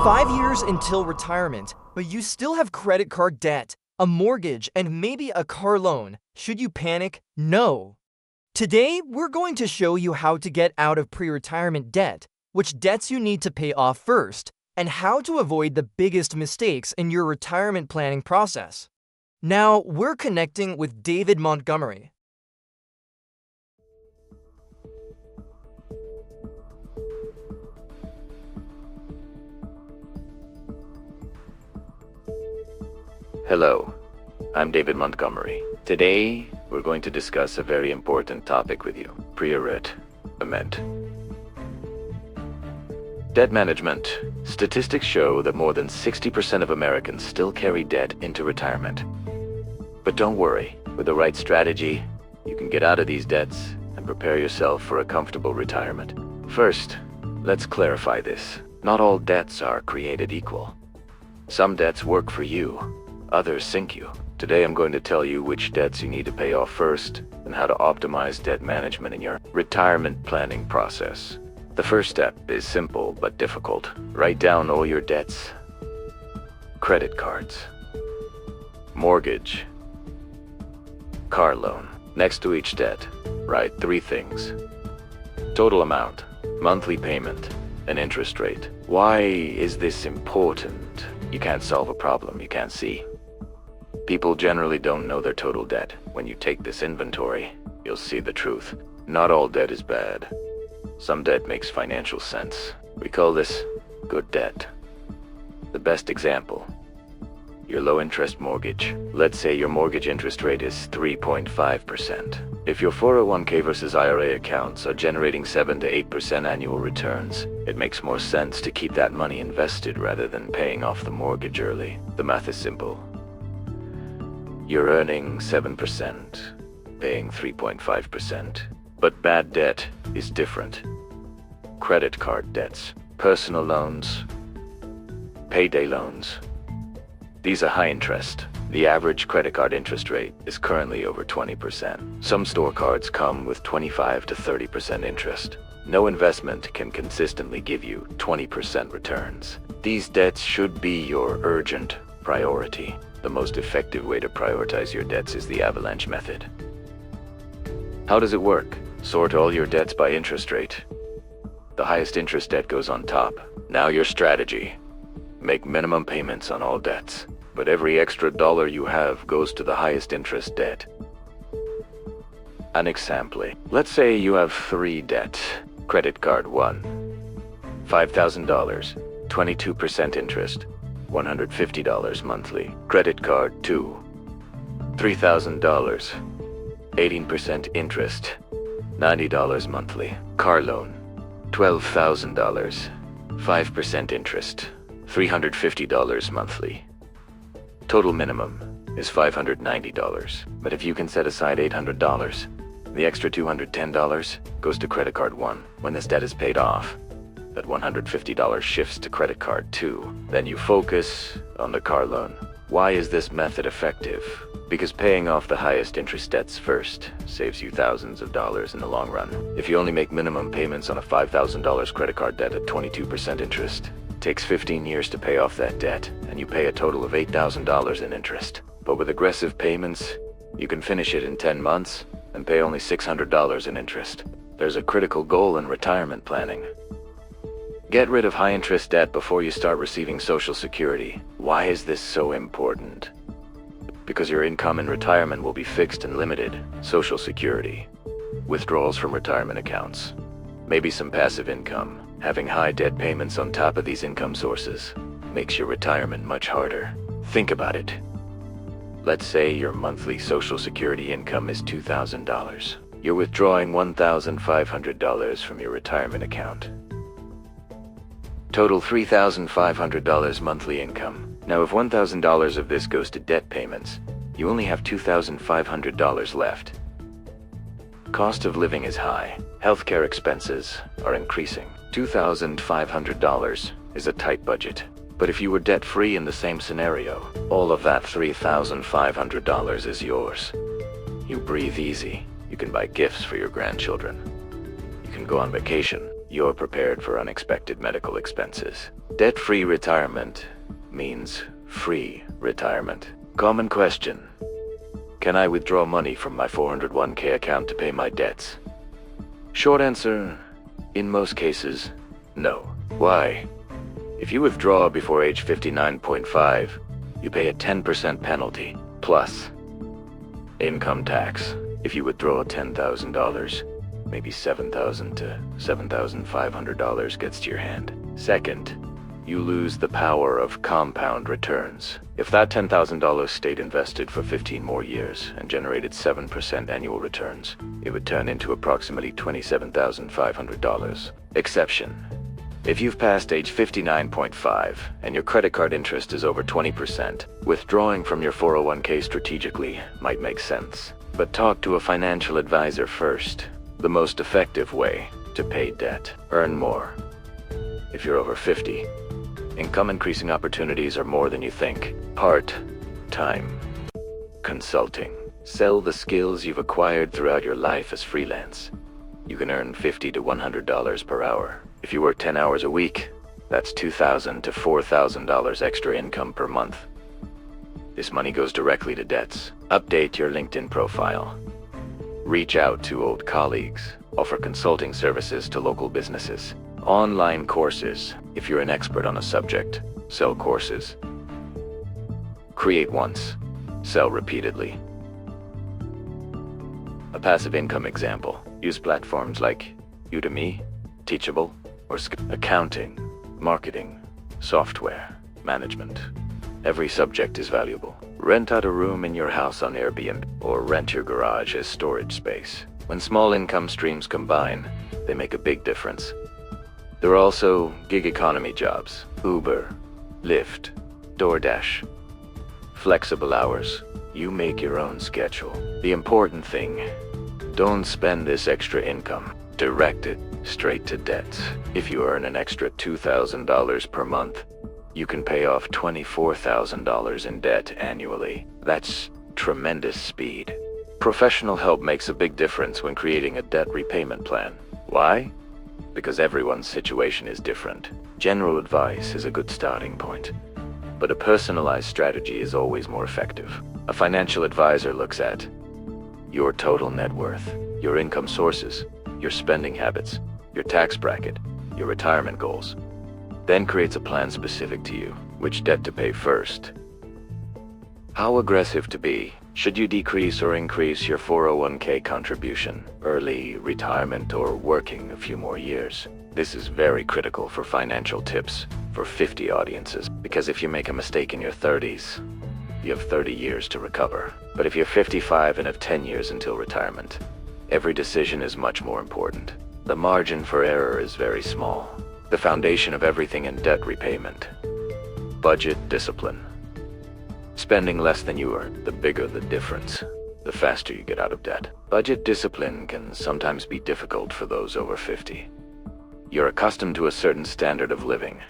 5 years until retirement, but you still have credit card debt, a mortgage, and maybe a car loan. Should you panic? No. Today, we're going to show you how to get out of pre-retirement debt, which debts you need to pay off first, and how to avoid the biggest mistakes in your retirement planning process. Now, we're connecting with David Montgomery. Hello, I'm David Montgomery. Today, we're going to discuss a very important topic with you, pre-retirement. Debt management. Statistics show that more than 60% of Americans still carry debt into retirement. But don't worry, with the right strategy, you can get out of these debts and prepare yourself for a comfortable retirement. First, let's clarify this. Not all debts are created equal. Some debts work for you, others sink you. Today I'm going to tell you which debts you need to pay off first and how to optimize debt management in your retirement planning process. The first step is simple but difficult. Write down all your debts. Credit cards, mortgage, car loan. Next to each debt, write 3 things: total amount, monthly payment, and interest rate. Why is this important? You can't solve a problem you can't see. People generally don't know their total debt. When you take this inventory, you'll see the truth. Not all debt is bad. Some debt makes financial sense. We call this good debt. The best example, your low-interest mortgage. Let's say your mortgage interest rate is 3.5%. If your 401k versus IRA accounts are generating 7 to 8% annual returns, it makes more sense to keep that money invested rather than paying off the mortgage early. The math is simple. You're earning 7%, paying 3.5%. But bad debt is different. Credit card debts, personal loans, payday loans. These are high interest. The average credit card interest rate is currently over 20%. Some store cards come with 25 to 30% interest. No investment can consistently give you 20% returns. These debts should be your urgent priority. The most effective way to prioritize your debts is the avalanche method. How does it work? Sort all your debts by interest rate. The highest interest debt goes on top. Now your strategy. Make minimum payments on all debts, but every extra dollar you have goes to the highest interest debt. An example. Let's say you have 3 debts. Credit card 1, $5,000, 22% interest, $150 monthly. Credit card 2, $3,000, 18% interest, $90 monthly. Car loan, $12,000, 5% interest, $350 monthly. Total minimum is $590, but if you can set aside $800, the extra $210 goes to credit card 1. When this debt is paid off, that $150 shifts to credit card 2. Then you focus on the car loan. Why is this method effective? Because paying off the highest interest debts first saves you thousands of dollars in the long run. If you only make minimum payments on a $5,000 credit card debt at 22% interest, it takes 15 years to pay off that debt, and you pay a total of $8,000 in interest. But with aggressive payments, you can finish it in 10 months and pay only $600 in interest. There's a critical goal in retirement planning. Get rid of high-interest debt before you start receiving Social Security. Why is this so important? Because your income in retirement will be fixed and limited. Social Security, withdrawals from retirement accounts, maybe some passive income. Having high debt payments on top of these income sources makes your retirement much harder. Think about it. Let's say your monthly Social Security income is $2,000. You're withdrawing $1,500 from your retirement account. Total $3,500 monthly income. Now if $1,000 of this goes to debt payments, you only have $2,500 left. Cost of living is high. Healthcare expenses are increasing. $2,500 is a tight budget. But if you were debt-free in the same scenario, all of that $3,500 is yours. You breathe easy. You can buy gifts for your grandchildren. You can go on vacation. You're prepared for unexpected medical expenses. Debt-free retirement means free retirement. Common question. Can I withdraw money from my 401k account to pay my debts? Short answer, in most cases, no. Why? If you withdraw before age 59.5, you pay a 10% penalty, plus income tax. If you withdraw $10,000, maybe $7,000 to $7,500 gets to your hand. Second, you lose the power of compound returns. If that $10,000 stayed invested for 15 more years and generated 7% annual returns, it would turn into approximately $27,500. Exception. If you've passed age 59.5 and your credit card interest is over 20%, withdrawing from your 401k strategically might make sense. But talk to a financial advisor first. The most effective way to pay debt. Earn more. If you're over 50, income increasing opportunities are more than you think. Part-time consulting. Sell the skills you've acquired throughout your life as freelance. You can earn $50 to $100 per hour. If you work 10 hours a week, that's $2,000 to $4,000 extra income per month. This money goes directly to debts. Update your LinkedIn profile. Reach out to old colleagues. Offer consulting services to local businesses. Online courses. If you're an expert on a subject, sell courses. Create once, sell repeatedly. A passive income example. Use platforms like Udemy, Teachable, or accounting, marketing, software, management. Every subject is valuable. Rent out a room in your house on Airbnb, or rent your garage as storage space. When small income streams combine, they make a big difference. There are also gig economy jobs, Uber, Lyft, DoorDash. Flexible hours. You make your own schedule. The important thing, don't spend this extra income. Direct it straight to debts. If you earn an extra $2,000 per month, you can pay off $24,000 in debt annually. That's tremendous speed. Professional help makes a big difference when creating a debt repayment plan. Why? Because everyone's situation is different. General advice is a good starting point, but a personalized strategy is always more effective. A financial advisor looks at your total net worth, your income sources, your spending habits, your tax bracket, your retirement goals, then creates a plan specific to you, which debt to pay first. How aggressive to be? Should you decrease or increase your 401k contribution, early retirement, or working a few more years? This is very critical for financial tips for 50 audiences, because if you make a mistake in your 30s, you have 30 years to recover. But if you're 55 and have 10 years until retirement, every decision is much more important. The margin for error is very small. The foundation of everything in debt repayment. Budget discipline. Spending less than you earn, the bigger the difference, the faster you get out of debt. Budget discipline can sometimes be difficult for those over 50. You're accustomed to a certain standard of living,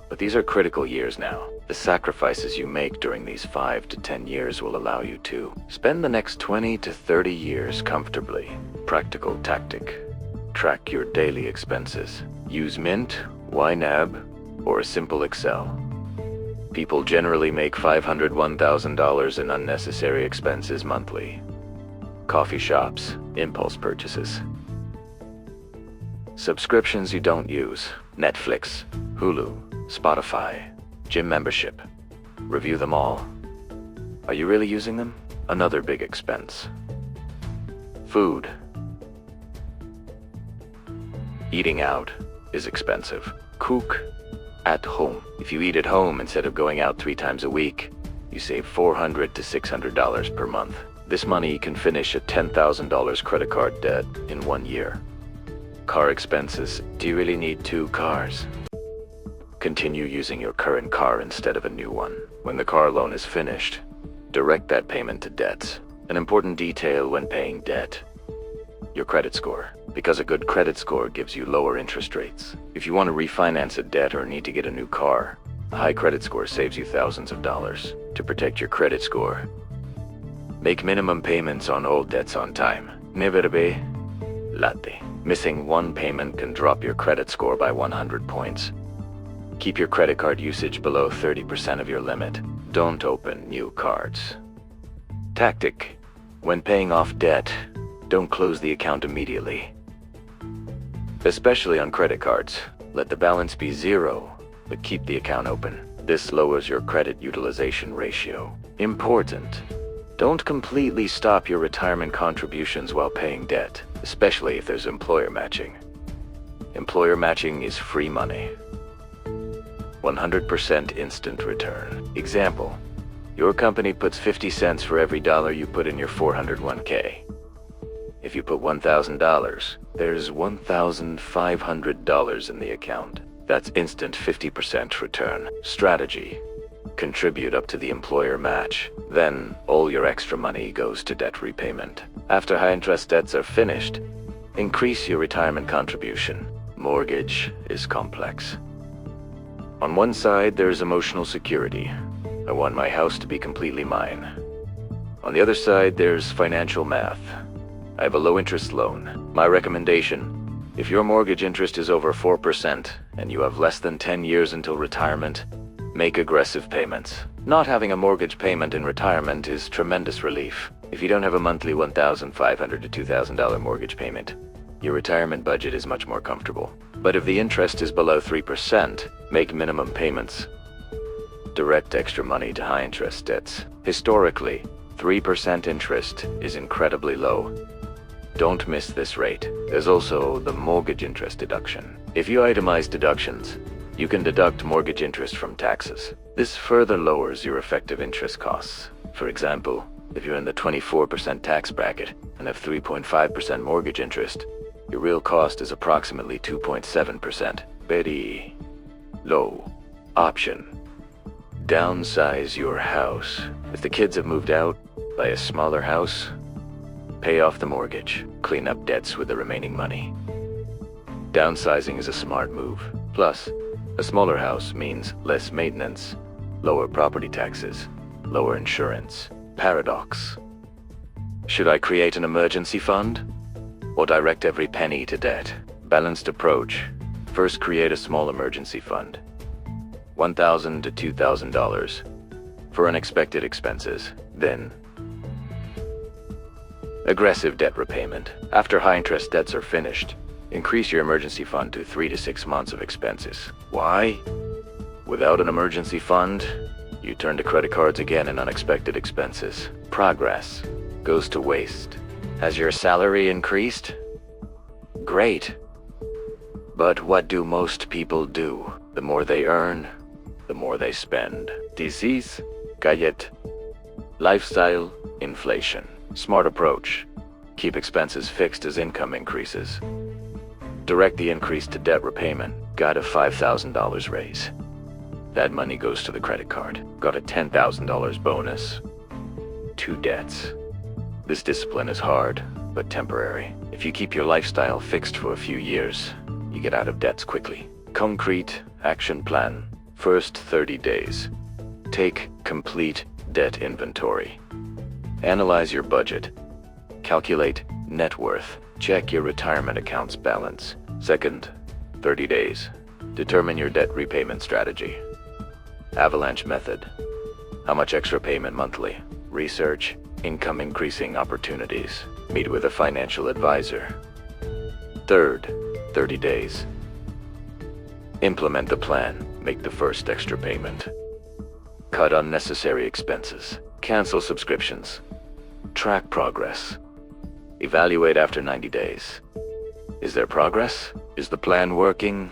but these are critical years now. The sacrifices you make during these 5 to 10 years will allow you to spend the next 20 to 30 years comfortably. Practical tactic. Track your daily expenses. Use Mint, YNAB, or a simple Excel. People generally make $500 to $1,000 in unnecessary expenses monthly. Coffee shops, impulse purchases. Subscriptions you don't use. Netflix, Hulu, Spotify, gym membership. Review them all. Are you really using them? Another big expense. Food. Eating out is expensive. Cook at home. If you eat at home instead of going out 3 times a week, you save $400 to $600 per month. This money can finish a $10,000 credit card debt in 1 year. Car expenses. Do you really need 2 cars? Continue using your current car instead of a new one. When the car loan is finished, direct that payment to debts. An important detail when paying debt. Your credit score. Because a good credit score gives you lower interest rates. If you want to refinance a debt or need to get a new car, a high credit score saves you thousands of dollars. To protect your credit score, make minimum payments on old debts on time. Ne verbe latte. Missing one payment can drop your credit score by 100 points. Keep your credit card usage below 30% of your limit. Don't open new cards. Tactic: when paying off debt, don't close the account immediately. Especially on credit cards, let the balance be zero, but keep the account open. This lowers your credit utilization ratio. Important: don't completely stop your retirement contributions while paying debt, especially if there's employer matching. Employer matching is free money. 100% instant return. Example: your company puts 50 cents for every dollar you put in your 401k. If you put $1,000, there's $1,500 in the account. That's instant 50% return. Strategy: contribute up to the employer match. Then all your extra money goes to debt repayment. After high-interest debts are finished, increase your retirement contribution. Mortgage is complex. On one side, there's emotional security. I want my house to be completely mine. On the other side, there's financial math. I have a low-interest loan. My recommendation: if your mortgage interest is over 4% and you have less than 10 years until retirement, make aggressive payments. Not having a mortgage payment in retirement is tremendous relief. If you don't have a monthly $1,500 to $2,000 mortgage payment, your retirement budget is much more comfortable. But if the interest is below 3%, make minimum payments. Direct extra money to high-interest debts. Historically, 3% interest is incredibly low. Don't miss this rate. There's also the mortgage interest deduction. If you itemize deductions, you can deduct mortgage interest from taxes. This further lowers your effective interest costs. For example, if you're in the 24% tax bracket and have 3.5% mortgage interest, your real cost is approximately 2.7%. Very low. Option: downsize your house. If the kids have moved out, buy a smaller house. Pay off the mortgage. Clean up debts with the remaining money. Downsizing is a smart move. Plus, a smaller house means less maintenance, lower property taxes, lower insurance. Paradox: should I create an emergency fund or direct every penny to debt? Balanced approach: first create a small emergency fund, $1,000 to $2,000 for unexpected expenses. Then aggressive debt repayment. After high-interest debts are finished, increase your emergency fund to 3 to 6 months of expenses. Why? Without an emergency fund, you turn to credit cards again in unexpected expenses. Progress goes to waste. Has your salary increased? Great. But what do most people do? The more they earn, the more they spend. Disease, gayet, lifestyle, inflation. Smart approach: keep expenses fixed as income increases. Direct the increase to debt repayment. Got a $5,000 raise. That money goes to the credit card. Got a $10,000 bonus. 2 debts. This discipline is hard, but temporary. If you keep your lifestyle fixed for a few years, you get out of debts quickly. Concrete action plan. First 30 days. Take complete debt inventory. Analyze your budget. Calculate net worth. Check your retirement accounts balance. Second 30 days. Determine your debt repayment strategy. Avalanche method. How much extra payment monthly? Research income increasing opportunities. Meet with a financial advisor. Third 30 days. Implement the plan. Make the first extra payment. Cut unnecessary expenses. Cancel subscriptions. Track progress. Evaluate after 90 days. Is there progress? Is the plan working?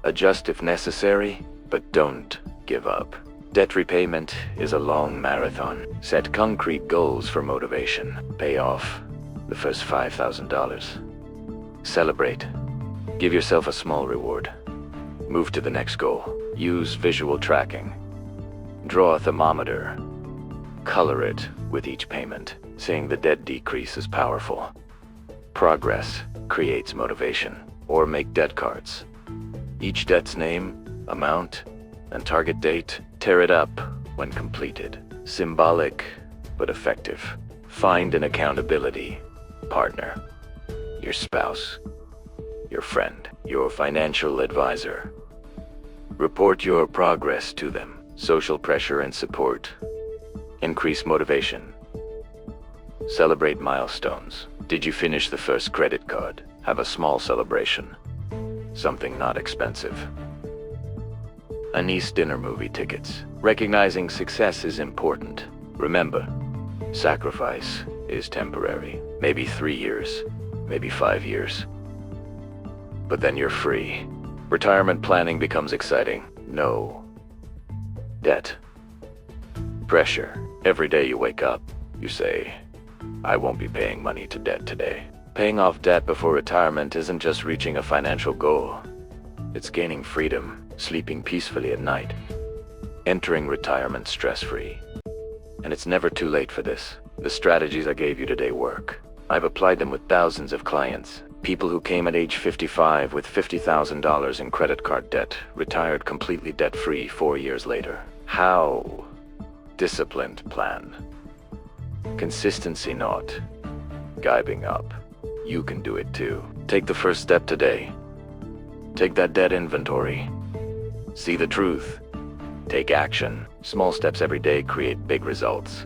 Adjust if necessary, but don't give up. Debt repayment is a long marathon. Set concrete goals for motivation. Pay off the first $5,000. Celebrate. Give yourself a small reward. Move to the next goal. Use visual tracking. Draw a thermometer. Color it with each payment. Seeing the debt decrease is powerful. Progress creates motivation. Or make debt cards. Each debt's name, amount, and target date. Tear it up when completed. Symbolic, but effective. Find an accountability partner. Your spouse, your friend, your financial advisor. Report your progress to them. Social pressure and support. Increase motivation. Celebrate milestones. Did you finish the first credit card? Have a small celebration. Something not expensive. A nice dinner movie tickets. Recognizing success is important. Remember, sacrifice is temporary. Maybe 3 years, maybe 5 years. But then you're free. Retirement planning becomes exciting. No debt. Pressure. Every day you wake up, you say, I won't be paying money to debt today. Paying off debt before retirement isn't just reaching a financial goal. It's gaining freedom, sleeping peacefully at night, entering retirement stress-free. And it's never too late for this. The strategies I gave you today work. I've applied them with thousands of clients. People who came at age 55 with $50,000 in credit card debt, retired completely debt-free 4 years later. How? Disciplined plan. Consistency not. Giving up. You can do it too. Take the first step today. Take that debt inventory. See the truth. Take action. Small steps every day create big results.